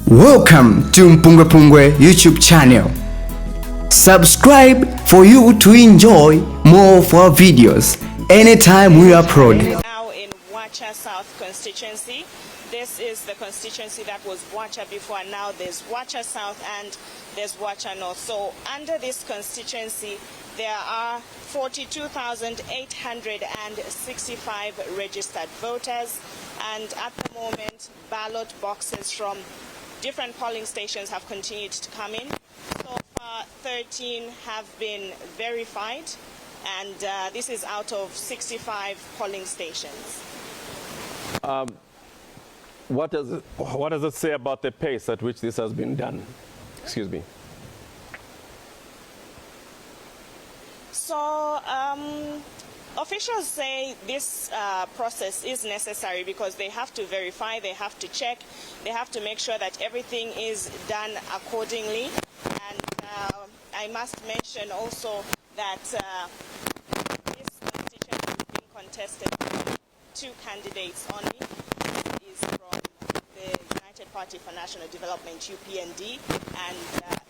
Welcome to MPUNGWE-PUNGWE YouTube channel. Subscribe for you to enjoy more of our videos anytime we upload. Now in Wacha South constituency. This is the constituency that was Wacha before. Now there's Wacha South and there's Wacha North. So under this constituency, there are 42,865 registered voters, and at the moment, ballot boxes from different polling stations have continued to come in. So far, 13 have been verified, and this is out of 65 polling stations. What does it say about the pace at which this has been done? Excuse me. So officials say this process is necessary because they have to verify, they have to check, they have to make sure that everything is done accordingly. And I must mention also that this constituency is being contested by 2 candidates only. This is from the United Party for National Development, UPND, and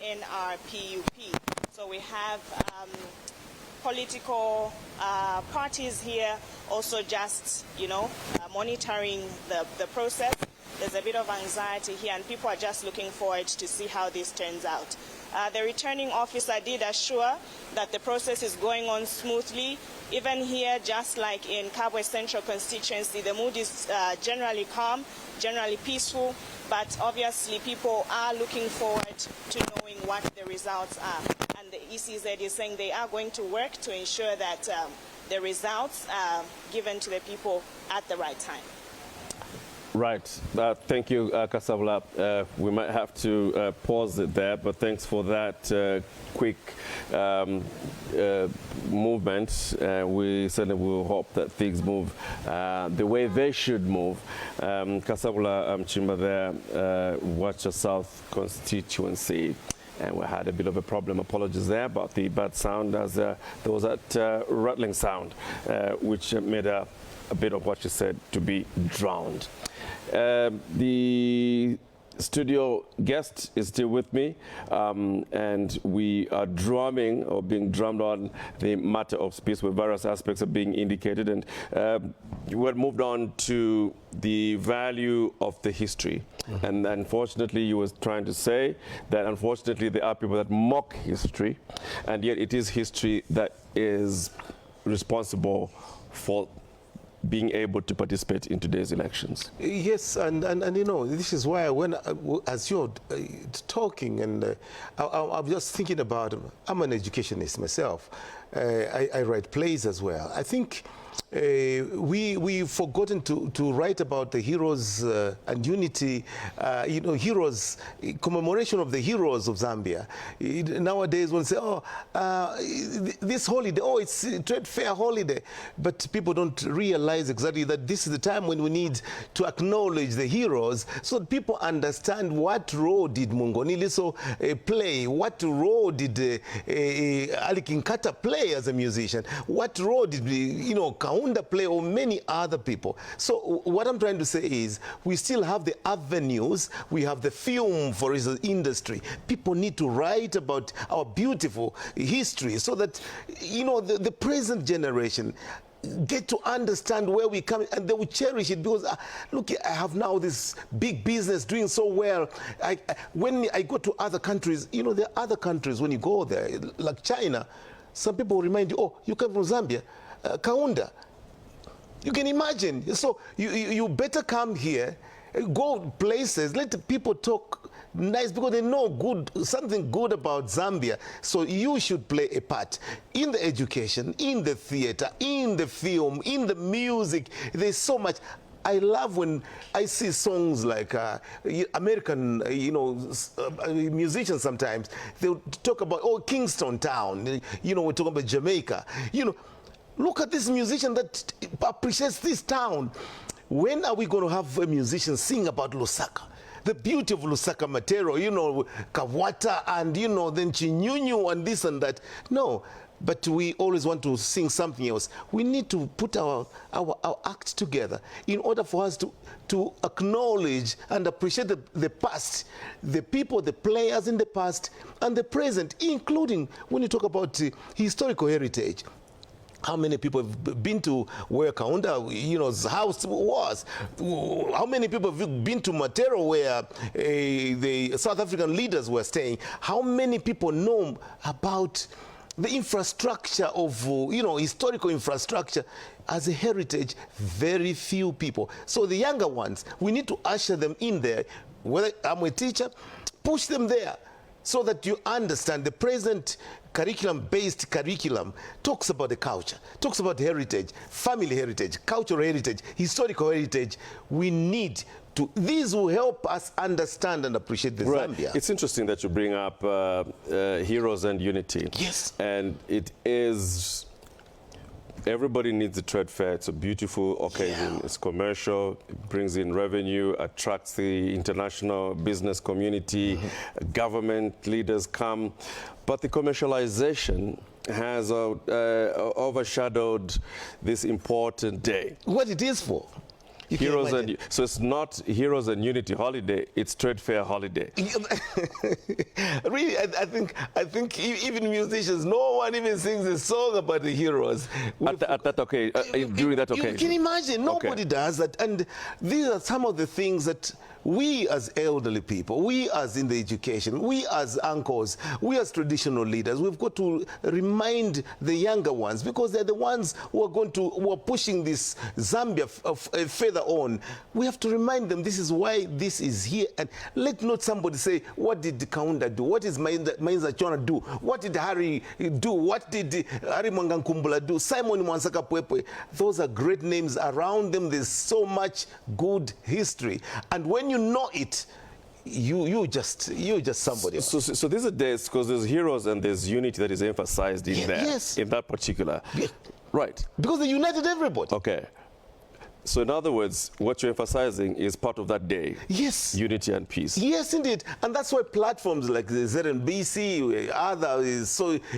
NRPUP. So we have political parties here also just, monitoring the process. There's a bit of anxiety here, and people are just looking forward to see how this turns out. The returning officer did assure that the process is going on smoothly. Even here, just like in Kabwe Central constituency, the mood is generally calm, generally peaceful, but obviously people are looking forward to knowing what the results are. And the ECZ is saying they are going to work to ensure that the results are given to the people at the right time. Right. Thank you, Kasama. We might have to pause it there, but thanks for that quick movement. We certainly will hope that things move the way they should move. Kasama Chimba there, Wacha South constituency. And we had a bit of a problem. Apologies there about the bad sound, as there was that rattling sound, which made a bit of what you said to be drowned. The studio guest is still with me, and we are drumming or being drummed on the matter of peace, with various aspects of being indicated, and we had moved on to the value of the history. And unfortunately, you was trying to say that unfortunately there are people that mock history, and yet it is history that is responsible for being able to participate in today's elections. Yes, and this is why when as you're talking, and I'm just thinking about, I'm an educationist myself. I write plays as well. I think we've forgotten to write about the heroes and unity, heroes, commemoration of the heroes of Zambia. Nowadays one say, this holiday, it's a trade fair holiday, but people don't realize exactly that this is the time when we need to acknowledge the heroes, so that people understand what role did Mungoniliso play, what role did Ali Kinkata play as a musician, what role did Hakainde play, or many other people. So what I'm trying to say is we still have the avenues, we have the film, for instance, industry. People need to write about our beautiful history so that, the present generation get to understand where we come, and they will cherish it, because look, I have now this big business doing so well. When I go to other countries, there are other countries, when you go there, like China, some people remind you, you come from Zambia, Kaunda. You can imagine. So you better come here, go places, let the people talk nice, because they know something good about Zambia. So you should play a part in the education, in the theater, in the film, in the music. There's so much. I love when I see songs like American, musicians sometimes, they'll talk about, Kingston Town, we're talking about Jamaica. Look at this musician that appreciates this town. When are we going to have a musician sing about Lusaka? The beauty of Lusaka material, Kawata, and then Chinyunyu and this and that. No, but we always want to sing something else. We need to put our act together in order for us to acknowledge and appreciate the past, the people, the players in the past, and the present, including when you talk about historical heritage. How many people have been to where Hakainde's house was? How many people have been to Matero where the South African leaders were staying? How many people know about the infrastructure of, historical infrastructure as a heritage? Very few people. So the younger ones, we need to usher them in there. Whether I'm a teacher, push them there so that you understand the present curriculum-based curriculum talks about the culture, talks about heritage, family heritage, cultural heritage, historical heritage. We need to, these will help us understand and appreciate the Zambia. It's interesting that you bring up heroes and unity. Yes. And it is, everybody needs a trade fair. It's a beautiful occasion. Yeah. It's commercial, it brings in revenue, attracts the international business community, government leaders come. But the commercialization has overshadowed this important day. What it is for? Heroes and, so it's not Heroes and Unity holiday, it's Trade Fair holiday. Really, I think even musicians, no one even sings a song about the heroes. During that occasion. You can imagine, nobody does that. And these are some of the things that we as elderly people, we as in the education, we as uncles, we as traditional leaders, we've got to remind the younger ones, because they're the ones who are pushing this Zambia further on. We have to remind them this is why this is here. And let not somebody say, what did Kaunda do? What is Mainza Chona do? What did Harry do? What did Harry Mwangankumbula do? Simon Mwansaka Pwepwe. Those are great names around them. There's so much good history. And when you know it, you're just somebody else. So these are days, because there's heroes and there's unity that is emphasized in there. Yes. In that particular. Yeah. Right. Because they united everybody. Okay. So in other words, what you're emphasizing is part of that day. Yes. Unity and peace. Yes, indeed. And that's why platforms like the ZNBC, other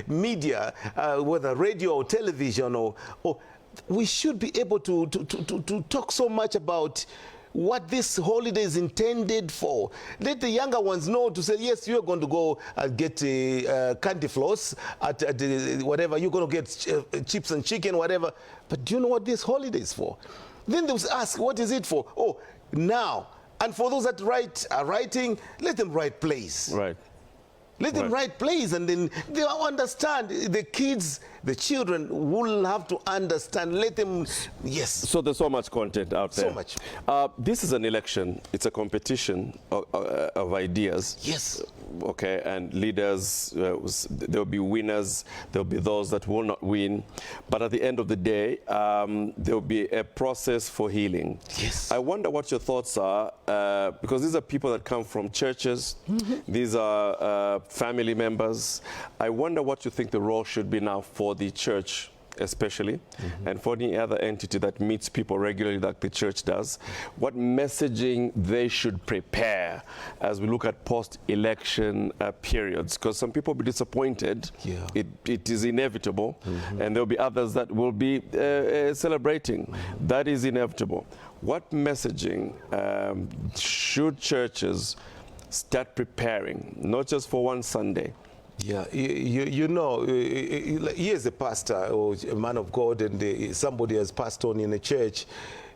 media, whether radio or television, or we should be able to talk so much about what this holiday is intended for. Let the younger ones know to say, yes, you're going to go get candy floss at whatever, you're going to get chips and chicken, whatever. But do you know what this holiday is for? Then they will ask, what is it for? Oh, now. And for those that are writing, let them write plays. Right. Let them write plays, and then they'll understand. The kids, the children will have to understand. Let them, yes. So there's so much content out there. So much. This is an election. It's a competition of ideas. Yes. Okay, and leaders, there'll be winners, there'll be those that will not win. But at the end of the day, there'll be a process for healing. Yes. I wonder what your thoughts are, because these are people that come from churches. These are family members. I wonder what you think the role should be now for the church, especially, and for any other entity that meets people regularly like the church does. What messaging they should prepare as we look at post-election periods, because some people will be disappointed. Yeah. It is inevitable, and there'll be others that will be celebrating. That is inevitable. What messaging should churches start preparing, not just for one Sunday? Yeah, you know, he is a pastor or a man of God, and somebody has passed on in a church.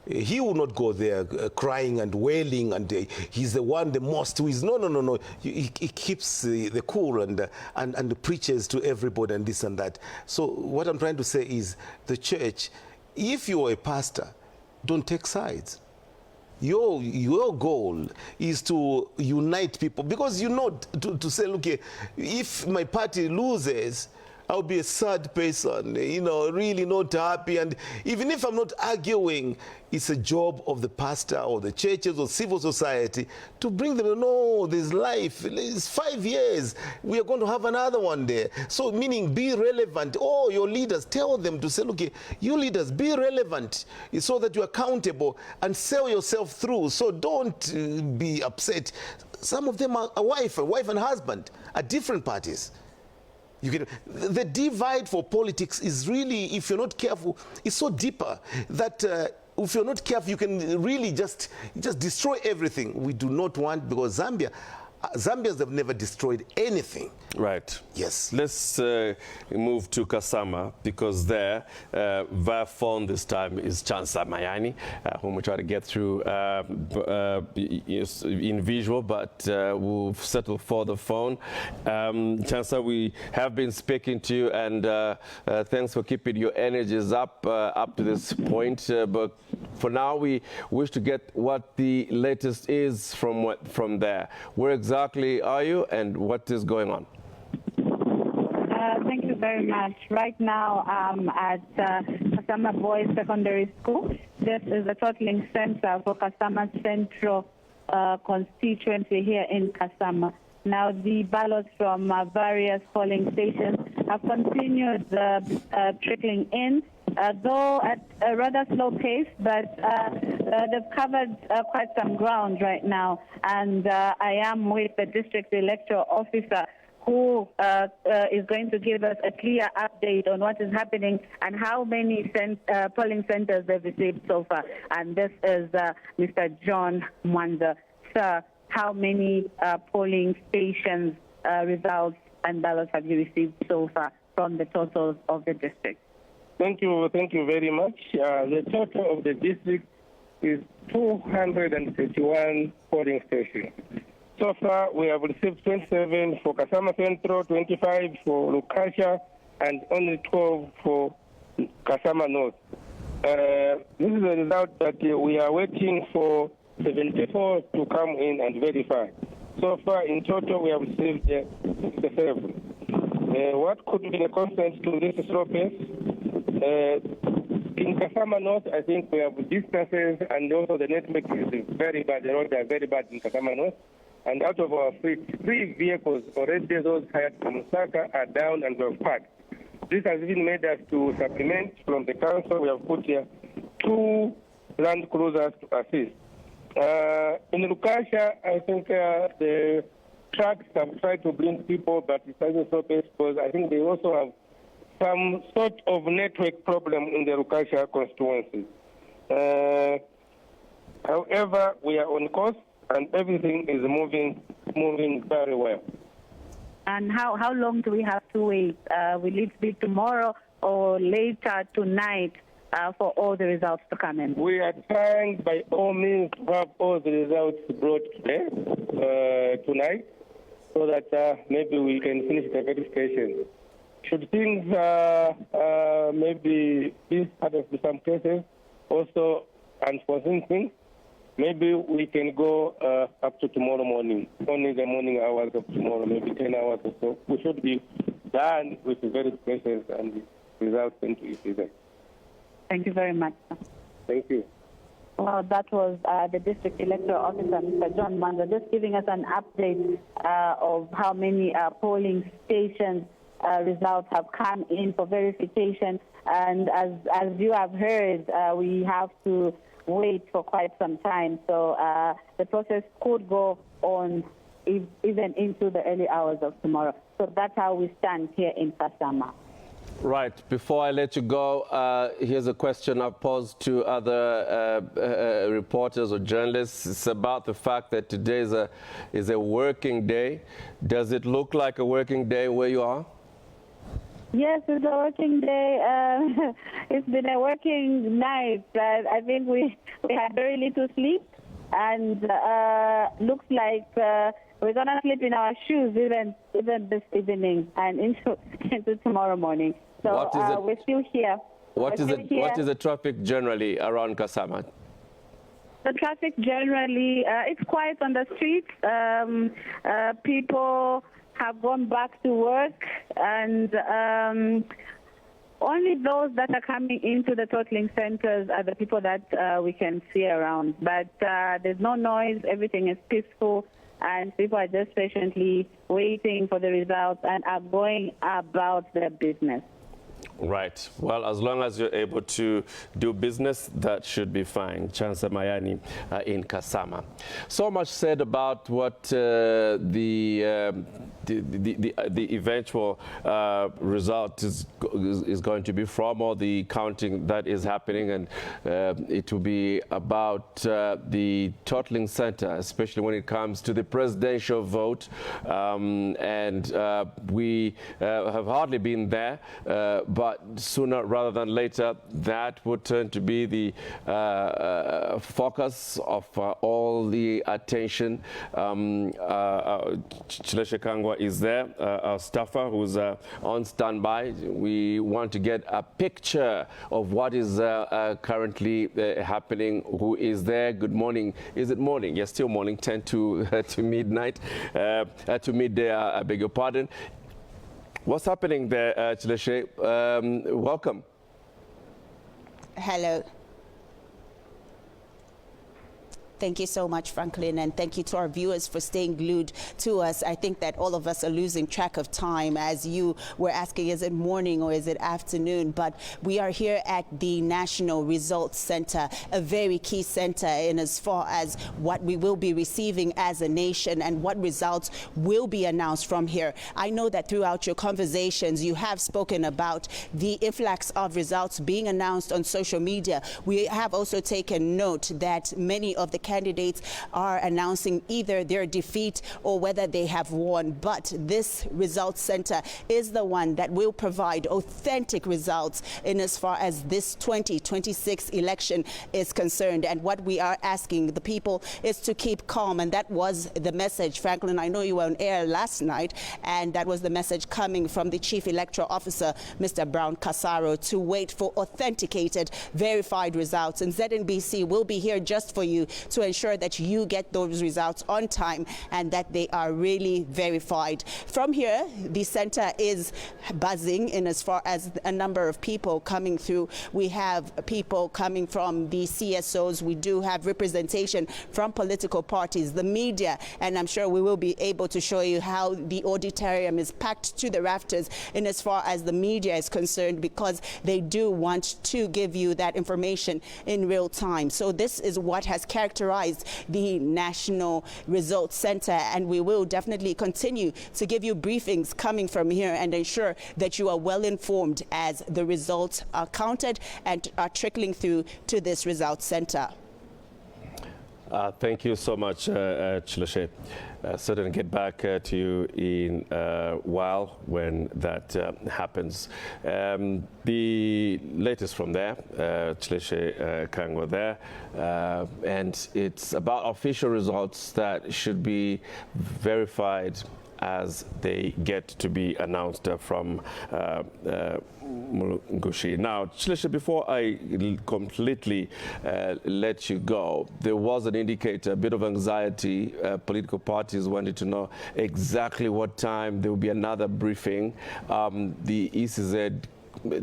He will not go there crying and wailing, and he's the one, the most who is, no. He keeps the cool and preaches to everybody and this and that. So what I'm trying to say is, the church, if you are a pastor, don't take sides. Your goal is to unite people, because you know, to say, look here, if my party loses, I'll be a sad person, you know, really not happy. And even if I'm not arguing, it's a job of the pastor or the churches or civil society to bring them, no, there's life. It's 5 years. We are going to have another one there. So meaning be relevant. Oh, your leaders, tell them to say, look, you leaders, be relevant so that you're accountable and sell yourself through. So don't be upset. Some of them are a wife and husband at different parties. The divide for politics is really, if you're not careful, it's so deeper that if you're not careful, you can really just destroy everything. We do not want, because Zambians have never destroyed anything. Right. Yes. Let's move to Kasama, because there, via phone this time, is Chansa Mayani, whom we try to get through in visual, but we'll settle for the phone. Chansa, we have been speaking to you, and thanks for keeping your energies up to this point. But for now, we wish to get what the latest is from there. Where exactly are you, and what is going on? Thank you very much. Right now, I'm at Kasama Boys Secondary School. This is the totaling center for Kasama Central constituency here in Kasama. Now, the ballots from various polling stations have continued trickling in, though at a rather slow pace, but they've covered quite some ground right now. And I am with the district electoral officer, who is going to give us a clear update on what is happening and how many polling centers they've received so far. And this is Mr. John Mwanza. Sir, how many polling stations, results and ballots have you received so far from the totals of the district? Thank you very much. The total of the district is 231 polling stations. So far, we have received 27 for Kasama Central, 25 for Lukasha, and only 12 for Kasama North. This is a result that we are waiting for 74 to come in and verify. So far, in total, we have received 67. What could be the constant to this slow pace? In Kasama North, I think we have distances, and also the network is very bad. The roads are very bad in Kasama North. And out of our three vehicles, already those hired from Osaka are down and we have parked. This has even made us to supplement from the council. We have put here 2 Land Cruisers to assist. In Lukasha, I think the trucks have tried to bring people, but it doesn't stop it, because I think they also have some sort of network problem in the Lukasha constituency. However, we are on course, and everything is moving very well. And how long do we have to wait? Will it be tomorrow or later tonight for all the results to come in? We are trying by all means to have all the results brought today, tonight, so that maybe we can finish the verification. Should things maybe be out of some cases, also unforeseen things, maybe we can go up to tomorrow morning, only the morning hours of tomorrow, maybe 10 hours or so. We should be done with the verifications and the results into each other. Thank you very much, sir. Thank you. Well, that was the district electoral officer, Mr. John Mwanza, just giving us an update of how many polling stations results have come in for verification. And as you have heard, we have to wait for quite some time. So the process could go on even into the early hours of tomorrow. So that's how we stand here in Kasama. Right. Before I let you go, here's a question I've posed to other reporters or journalists. It's about the fact that today is a working day. Does it look like a working day where you are? Yes, it's a working day. It's been a working night. I think we had very little sleep, and looks like we're gonna sleep in our shoes even this evening and into tomorrow morning. So we're still here. What is the traffic generally around Kasama? The traffic generally, it's quiet on the streets. People have gone back to work, and only those that are coming into the totaling centers are the people that we can see around. But there's no noise, everything is peaceful, and people are just patiently waiting for the results and are going about their business. Right. Well, as long as you're able to do business, that should be fine. Chansa Mayani in Kasama. So much said about what the eventual result is going to be from all the counting that is happening, and it will be about the totaling center, especially when it comes to the presidential vote. We have hardly been there, but sooner rather than later, that would turn to be the focus of all the attention. Chileshe Kangwa is there, our staffer who's on standby. We want to get a picture of what is currently happening. Who is there? Good morning. Is it morning? Yes, still morning, 10 to midnight, to midday, I beg your pardon. What's happening there, Chileshe? Welcome. Hello. Thank you so much, Franklin, and thank you to our viewers for staying glued to us. I think that all of us are losing track of time as you were asking, is it morning or is it afternoon? But we are here at the National Results Center, a very key center in as far as what we will be receiving as a nation and what results will be announced from here. I know that throughout your conversations, you have spoken about the influx of results being announced on social media. We have also taken note that many of the candidates are announcing either their defeat or whether they have won. But this results center is the one that will provide authentic results in as far as this 2026 election is concerned. And what we are asking the people is to keep calm. And that was the message. Franklin, I know you were on air last night, and that was the message coming from the Chief Electoral Officer, Mr. Brown Kasaro, to wait for authenticated, verified results. And ZNBC will be here just for you to ensure that you get those results on time and that they are really verified. From here, the center is buzzing in as far as a number of people coming through. We have people coming from the CSOs. We do have representation from political parties, the media, and I'm sure we will be able to show you how the auditorium is packed to the rafters in as far as the media is concerned, because they do want to give you that information in real time. So this is what has characterized the National Results Center, and we will definitely continue to give you briefings coming from here and ensure that you are well informed as the results are counted and are trickling through to this Results Center. Thank you so much, Chileshe. Certainly get back to you in a while when that happens. The latest from there, Chileshe Kangwa there, and it's about official results that should be verified as they get to be announced from Mulungushi. Now, Chileshe, before I completely let you go, there was an indicator, a bit of anxiety. Political parties wanted to know exactly what time there will be another briefing. The ECZ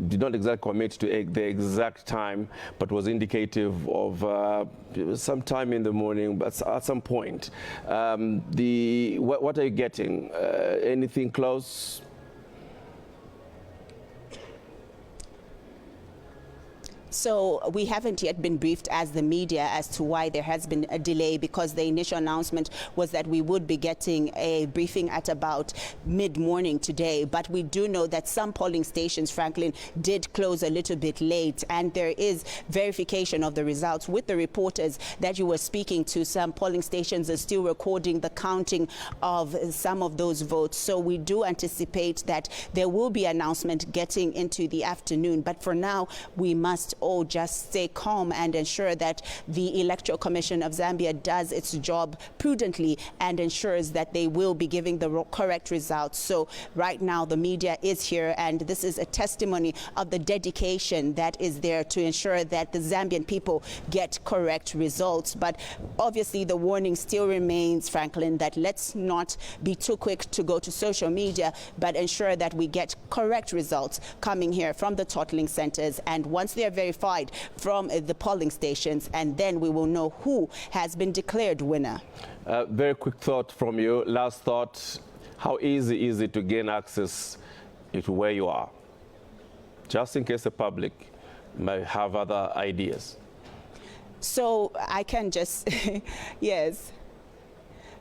did not exactly commit to the exact time, but was indicative of sometime in the morning, but at some point. What are you getting? Anything close? So we haven't yet been briefed as the media as to why there has been a delay, because the initial announcement was that we would be getting a briefing at about mid-morning today. But we do know that some polling stations, Franklin, did close a little bit late, and there is verification of the results with the reporters that you were speaking to. Some polling stations are still recording the counting of some of those votes. So we do anticipate that there will be announcement getting into the afternoon. But for now, we must all just stay calm and ensure that the Electoral Commission of Zambia does its job prudently and ensures that they will be giving the correct results. So right now the media is here, and this is a testimony of the dedication that is there to ensure that the Zambian people get correct results. But obviously the warning still remains, Franklin, that let's not be too quick to go to social media, but ensure that we get correct results coming here from the totaling centers. And once they're verified from the polling stations, and then we will know who has been declared winner. Very quick thought from you. Last thought, how easy is it to gain access to where you are? just in case the public may have other ideas? So I can just, yes.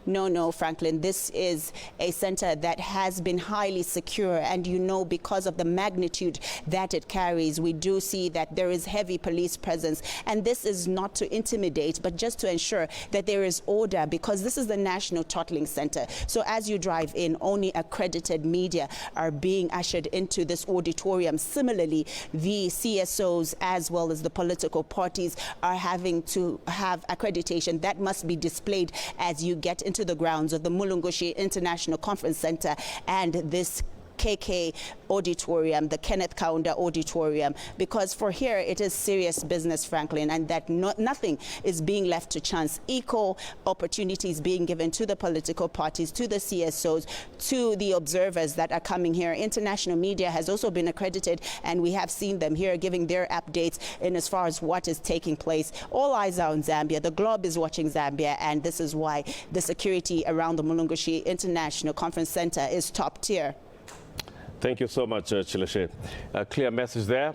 No, Franklin, this is a center that has been highly secure, and you know, because of the magnitude that it carries, we do see that there is heavy police presence, and this is not to intimidate, but just to ensure that there is order, because this is the National Tottling Center. So as you drive in, only accredited media are being ushered into this auditorium. Similarly, the CSOs as well as the political parties are having to have accreditation that must be displayed as you get into the grounds of the Mulungushi International Conference Center and this KK auditorium, the Kenneth Kaunda auditorium, because for here it is serious business, Franklin, and that nothing is being left to chance. Equal opportunities being given to the political parties, to the CSOs, to the observers that are coming here. International media has also been accredited, and we have seen them here giving their updates in as far as what is taking place. All eyes are on Zambia. The globe is watching Zambia, and this is why the security around the Mulungushi International Conference Center is top tier. Thank you so much, Chileshe. A clear message there.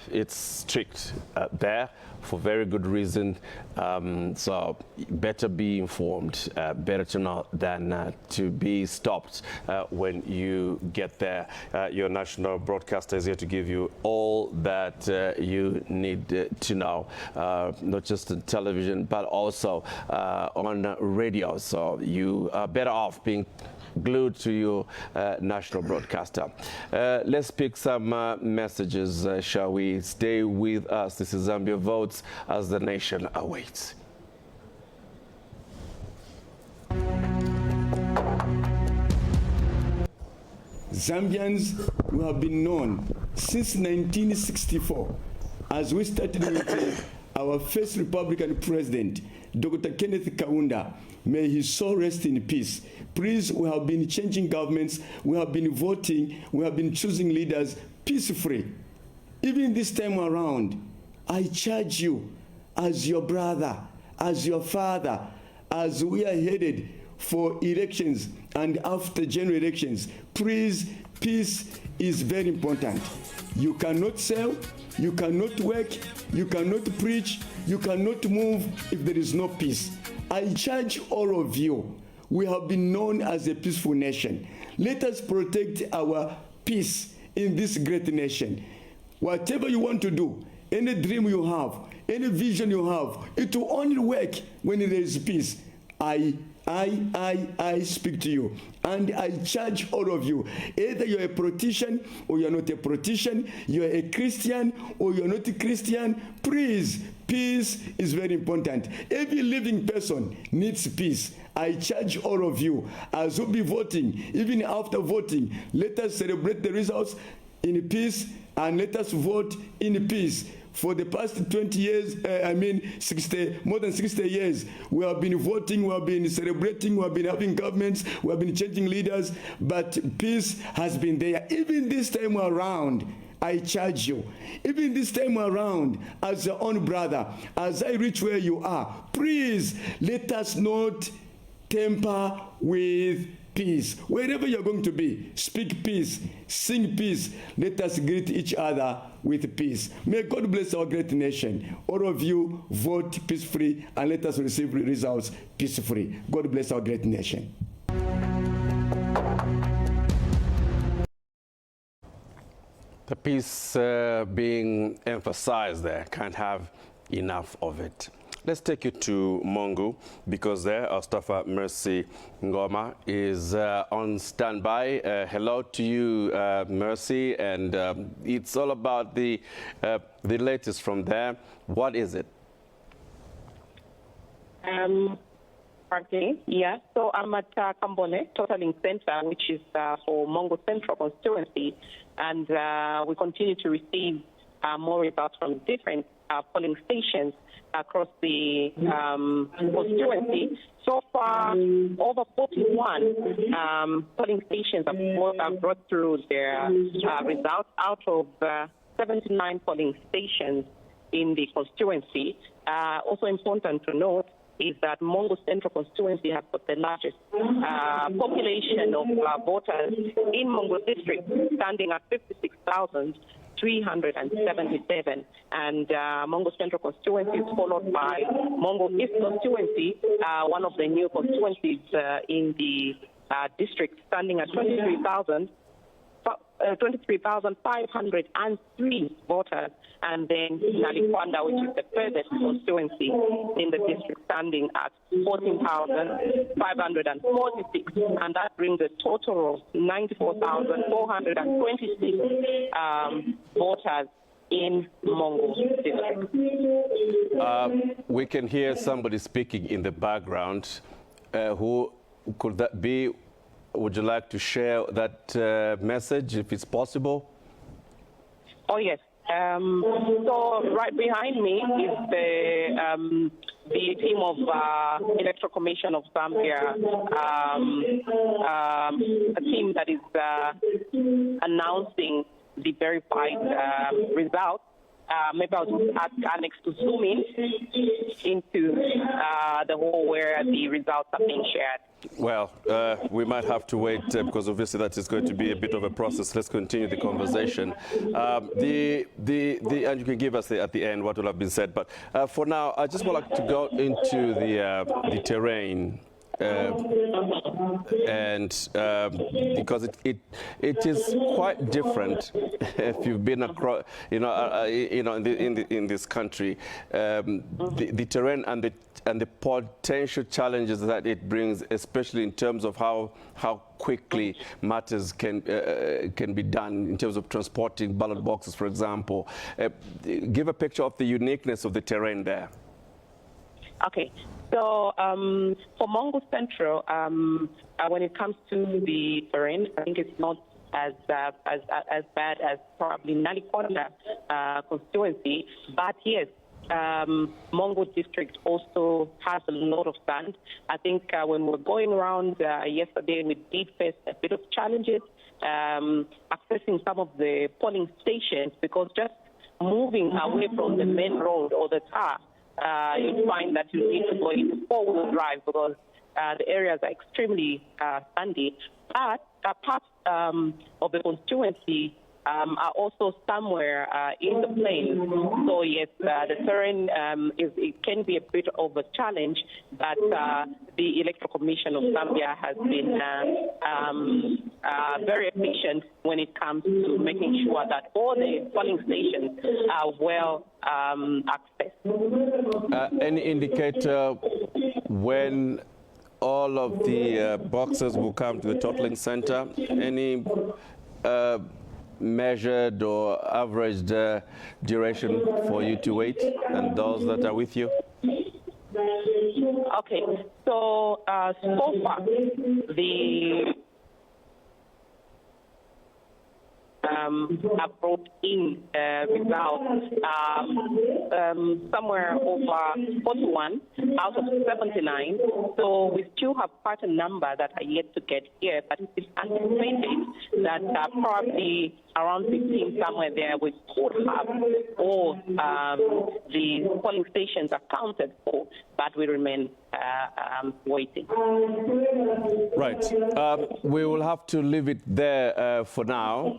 It's strict there for very good reason. So better be informed, better to know than to be stopped when you get there. Your national broadcaster is here to give you all that you need to know, not just on television, but also on radio. So you are better off being glued to your national broadcaster. Let's pick some messages, shall we? Stay with us. This is Zambia Votes as the nation awaits. Zambians who have been known since 1964 as we started with our first Republican president, Dr. Kenneth Kaunda. May his soul rest in peace. Please, we have been changing governments, we have been voting, we have been choosing leaders peacefully. Even this time around, I charge you as your brother, as your father, as we are headed for elections and after general elections, please, peace is very important. You cannot sell, you cannot work, you cannot preach, you cannot move if there is no peace. I charge all of you. We have been known as a peaceful nation. Let us protect our peace in this great nation. Whatever you want to do, any dream you have, any vision you have, it will only work when there is peace. I speak to you, and I charge all of you. Either you're a politician or you're not a politician, you're a Christian or you're not a Christian, please, peace is very important. Every living person needs peace. I charge all of you, as we'll be voting, even after voting, let us celebrate the results in peace and let us vote in peace. For the past 20 years, more than 60 years, we have been voting, we have been celebrating, we have been having governments, we have been changing leaders, but peace has been there. Even this time around, I charge you. Even this time around, as your own brother, as I reach where you are, please let us not temper with peace. Wherever you're going to be, speak peace, sing peace. Let us greet each other with peace. May God bless our great nation. All of you vote peacefully and let us receive results peacefully. God bless our great nation. The peace being emphasized there, can't have enough of it. Let's take you to Mongu, because there our staffer Mercy Ngoma is on standby. Hello to you, Mercy, and it's all about the latest from there. What is it? Frankly, yeah. So I'm at Kambone Totaling Center, which is for Mongu Central constituency, and we continue to receive more results from different polling stations across the constituency. So far, over 41 polling stations have brought through their results out of 79 polling stations in the constituency. Also important to note is that Mongu Central constituency has got the largest population of voters in Mongu district, standing at 56,200 377. And Mongu Central constituency is followed by Mongu East constituency, one of the new constituencies in the district, standing at 23,503 voters, and then Nalikwanda, which is the furthest constituency in the district, standing at 14,546, and that brings a total of 94,426 voters in Mongu district. We can hear somebody speaking in the background. Who could that be? Would you like to share that message, if it's possible? Oh, yes. So right behind me is the team of Electoral Commission of Zambia, a team that is announcing the verified results. Maybe I'll just ask Alex to zoom in into the hall where the results are being shared. Well, we might have to wait because obviously that is going to be a bit of a process. Let's continue the conversation. And you can give us at the end what will have been said. But for now, I just would like to go into the terrain. Because it is quite different if you've been across, in this country, the terrain and the potential challenges that it brings, especially in terms of how quickly matters can be done in terms of transporting ballot boxes, for example. Give a picture of the uniqueness of the terrain there. Okay. So for Mongu Central, when it comes to the terrain, I think it's not as bad as probably Nalikwanda constituency, but yes, Mongu district also has a lot of sand. I think when we were going around yesterday, we did face a bit of challenges accessing some of the polling stations, because just moving away from the main road or the tar, you find that you need to go into four-wheel drive because the areas are extremely sandy. But parts of the constituency are also somewhere in the plains. So yes, the terrain it can be a bit of a challenge, but the Electoral Commission of Zambia has been very efficient when it comes to making sure that all the polling stations are well accessed. Any indicator when all of the boxes will come to the totaling center? Any measured or averaged duration for you to wait, and those that are with you? Okay, so so far the have brought in results somewhere over 41 out of 79. So we still have quite a number that are yet to get here, but it is anticipated that probably around 15 somewhere there we could have all the polling stations accounted for, but we remain waiting. Right. We will have to leave it there for now.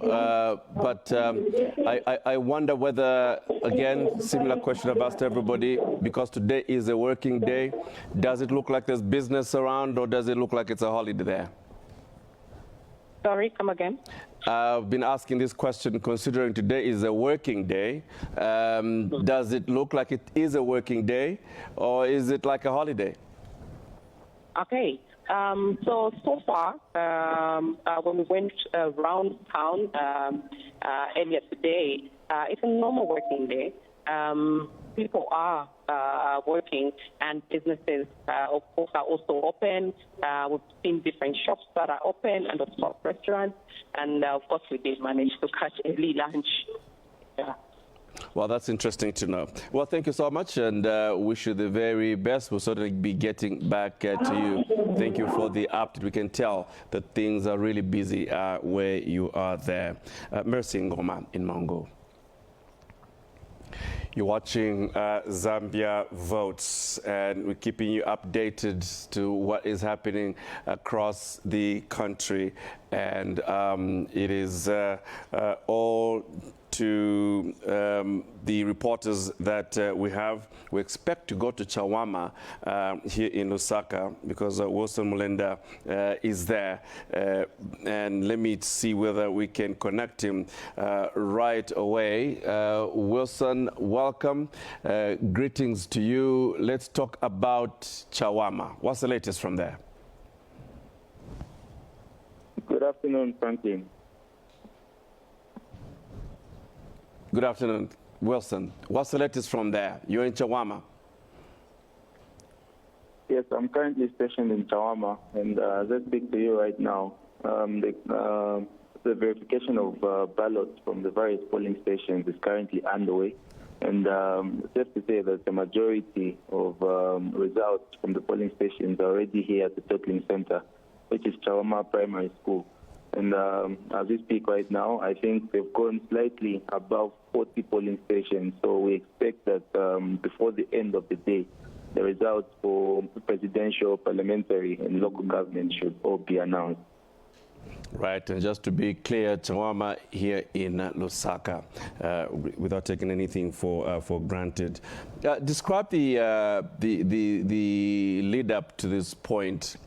But I wonder whether, again, similar question I've asked everybody, because today is a working day, does it look like there's business around, or does it look like it's a holiday there? Sorry, come again? I've been asking this question considering today is a working day. Does it look like it is a working day, or is it like a holiday? Okay. So far, when we went around town earlier today, it's a normal working day. People are working, and businesses, of course, are also open. We've seen different shops that are open, and of course, restaurants. And of course, we did manage to catch early lunch. Yeah. Well, that's interesting to know. Well, thank you so much, and wish you the very best. We'll certainly be getting back to you. Thank you for the update. We can tell that things are really busy where you are there. Mercy Ngoma in Mongu. You're watching Zambia Votes, and we're keeping you updated to what is happening across the country. And it is all to the reporters that we have. We expect to go to Chawama here in Lusaka because Wilson Mulenda is there. And let me see whether we can connect him right away. Wilson, welcome. Greetings to you. Let's talk about Chawama. What's the latest from there? Good afternoon, Franklin. Good afternoon, Wilson. What's the latest from there? You're in Chawama. Yes, I'm currently stationed in Chawama, and as I speak to you right now, the verification of ballots from the various polling stations is currently underway. And just to say that the majority of results from the polling stations are already here at the totaling center, which is Chawama Primary School. And as we speak right now, I think they've gone slightly above 40 polling stations. So we expect that before the end of the day, the results for presidential, parliamentary, and local government should all be announced. Right, and just to be clear, Chawama here in Lusaka, without taking anything for granted. Describe the lead up to this point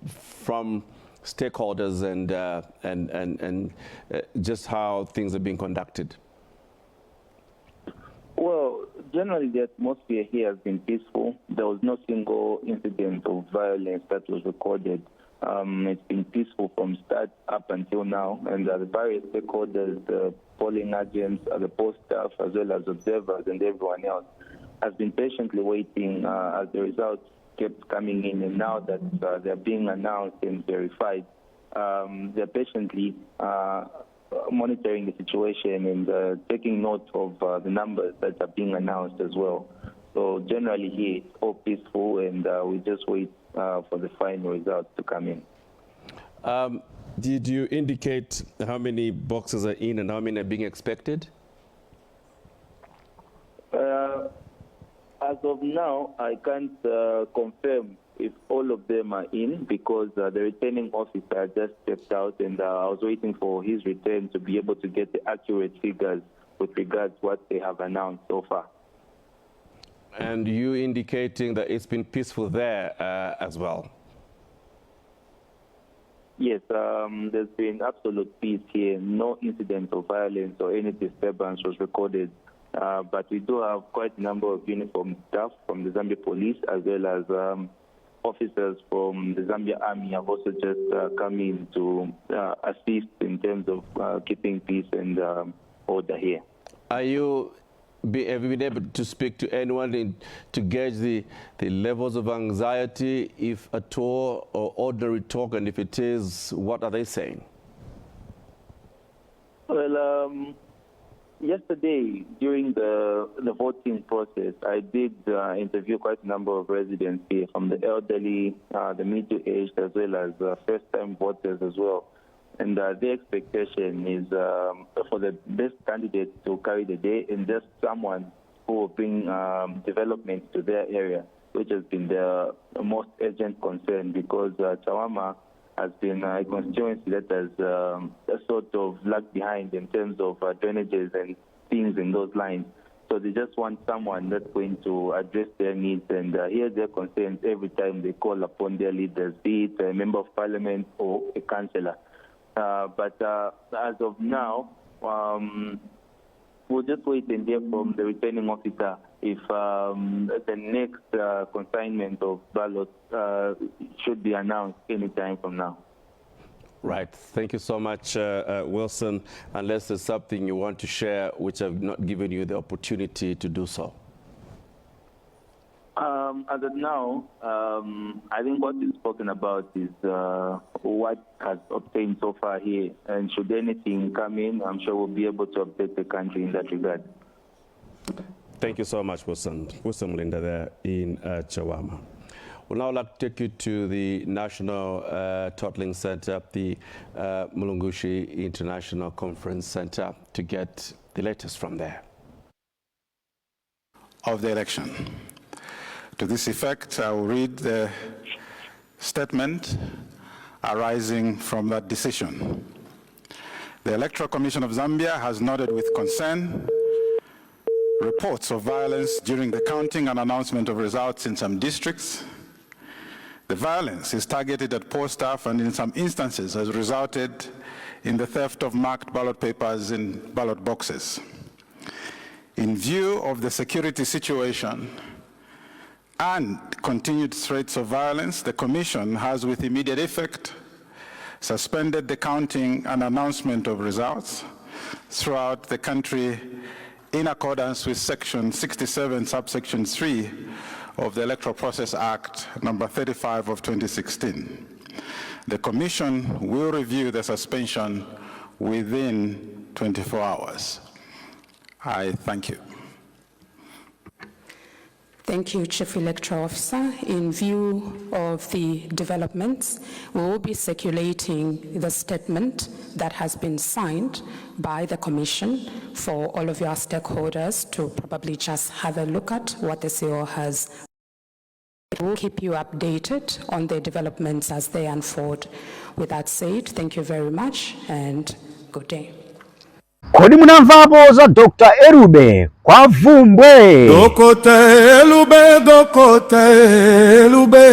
from stakeholders and just how things are being conducted. Well, generally the atmosphere here has been peaceful. There was no single incident of violence that was recorded. It's been peaceful from start up until now, and the various stakeholders, the polling agents, the poll staff, as well as observers and everyone else, has been patiently waiting as the results kept coming in, and now that they're being announced and verified, they're patiently monitoring the situation and taking note of the numbers that are being announced as well. So generally here it's all peaceful, and we just wait for the final results to come in. Did you indicate how many boxes are in and how many are being expected? As of now, I can't confirm if all of them are in because the returning officer just stepped out, and I was waiting for his return to be able to get the accurate figures with regards to what they have announced so far. And you indicating that it's been peaceful there as well? Yes, there's been absolute peace here. No incident of violence or any disturbance was recorded. But we do have quite a number of uniformed staff from the Zambia police, as well as officers from the Zambia Army have also just come in to assist in terms of keeping peace and order here. Have you been able to speak to anyone to gauge the levels of anxiety, if at all, or ordinary talk, and if it is, what are they saying? Well, yesterday, during the voting process, I did interview quite a number of residents here, from the elderly, the middle-aged, as well as first-time voters as well. And their expectation is for the best candidate to carry the day, and just someone who will bring development to their area, which has been the most urgent concern, because Chawama has been a constituency that has sort of lagged behind in terms of drainages and things in those lines. So they just want someone that's going to address their needs and hear their concerns every time they call upon their leaders, be it a member of parliament or a councillor. But as of now, we'll just wait and hear from the returning officer if the next consignment of ballots should be announced any time from now. Right. Thank you so much, Wilson. Unless there's something you want to share which I've not given you the opportunity to do so. As of now, I think what is spoken about is what has obtained so far here. And should anything come in, I'm sure we'll be able to update the country in that regard. Thank you so much, Wilson. Wilson Linda there in Chawama. We'll now like to take you to the National Totaling Center, the Mulungushi International Conference Center, to get the latest from there. Of the election. To this effect, I will read the statement arising from that decision. The Electoral Commission of Zambia has noted with concern reports of violence during the counting and announcement of results in some districts. The violence is targeted at poll staff and in some instances has resulted in the theft of marked ballot papers in ballot boxes. In view of the security situation and continued threats of violence, the Commission has with immediate effect suspended the counting and announcement of results throughout the country in accordance with Section 67, subsection 3 of the Electoral Process Act number 35 of 2016. The Commission will review the suspension within 24 hours. I thank you. Thank you, Chief Electoral Officer. In view of the developments, we will be circulating the statement that has been signed by the Commission for all of your stakeholders to probably just have a look at what the CEO has. We'll keep you updated on the developments as they unfold. With that said, thank you very much and good day. Kodi munamvapo za Dr. Erube kwa Vumbwe. Dokota Erube, Dokota Erube.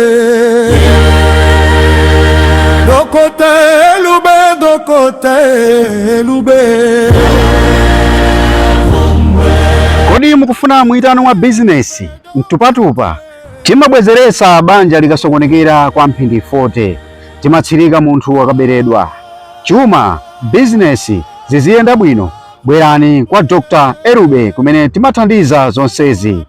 Dokota Erube, Dokota Erube. Kodi mukufuna mwitano wa business mtupatupa timabwezeresa banja likasokonekera kwa mphindi 40 timatsirika munthu akaberedwa chuma business ziziyenda bwino bwerani kwa Dr. Erube kumene timathandiza zonsezi.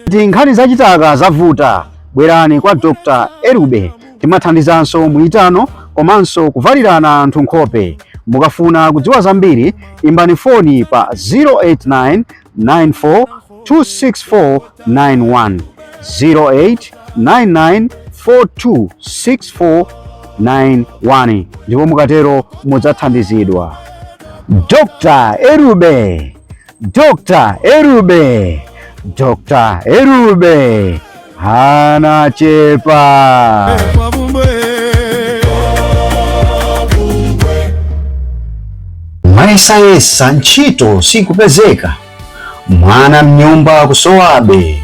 Ndi nkhani zachitaka zavuta bwerani kwa Dr. Erube timathandizanso mwitano komanso kuvalirana anthu nkhope. Mukafuna kudziwa zambiri imbani foni pa 089 94 26491 0899426491 ndipo mukatero mudzathandizidwa. Dr. Erube, Dr. Erube, Dr. Erube anachepa. Maisayesa ntchito sikupezeka mwana mnyumba kusowabe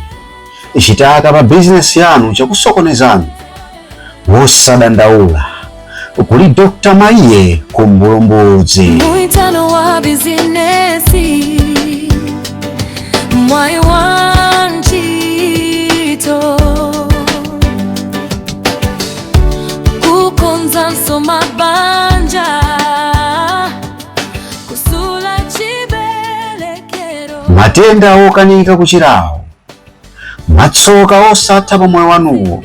chitaka pa business yanu chakusokonezani wosadandaula kuli Dr. Maiye kumbulumbuzi. Muitano wa bizinesi mwai wanchito kukonza nsoma banja kusula chibelekero matenda okanika kuchirawo matsoka osatha pa moyo wanuwo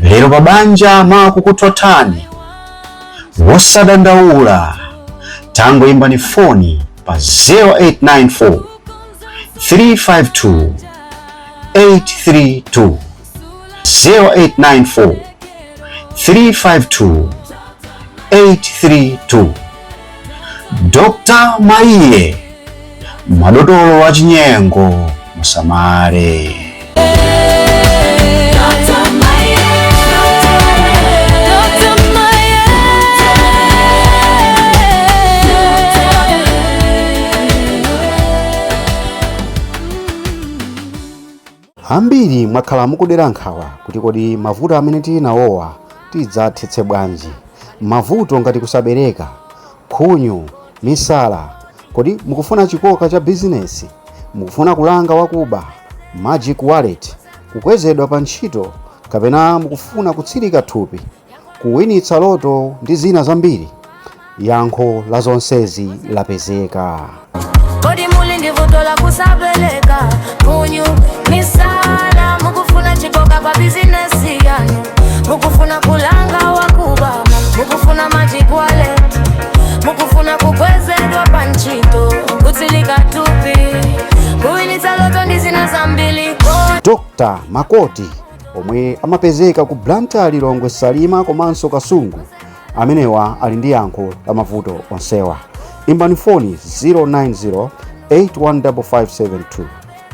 lero pabanja makukuthothani wosadandaula tango imbani foni pa 0894 352 832 0894 352 832. Dr. Maiye madotolo wa chinyengo musamale. Ambiri mwakhala mukudera nkhawa kuti kodi mavuto amene tili nawowa tidzathetse bwanji. Mavuto ngati kusabereka, khunyu, misala, kodi mukufuna chikoka cha business, mukufuna kulanga wakuba, magic wallet, kukwezedwa pa ntchito, kapena mukufuna kutsirika thupi, kuwinitsa loto ndi zina zambiri. Yankho la zonsezi lapezeka. Kodi muli ndi vuto la kusabeleka, khunyu, misala, mukufuna chikoka pa business yanu, mukufuna kulanga wakuba, mukufuna magic wallet, mukufuna kukwezedwa pa ntchito, kutsirika thupi, kuwinitsa loto ndi zina zambiri. Dr. Makoti omwe amapezeka ku Blantyre, Lilongwe, Salima komanso Kasungu amenewa ali ndi yankho la mavuto onsewa. Imbani foni 090 815572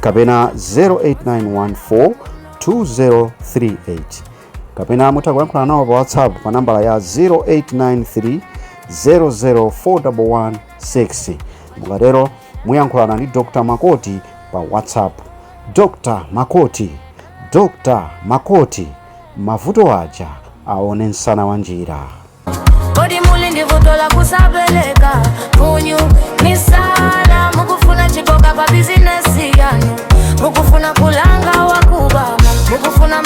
kapena 08914 2038 kapena mutha kuyankhula nawo pa WhatsApp pa nambala ya 0893 004116. Mukatero muyankhulana ndi Dr. Makoti pa WhatsApp. Dr. Makoti, mavuto aja aone nsana wa njira. Kodi muli ndi vuto la kusabeleka, munyu misala, mukufuna chikoka pa business yanu, mukufuna kulanga wakubama, mukufuna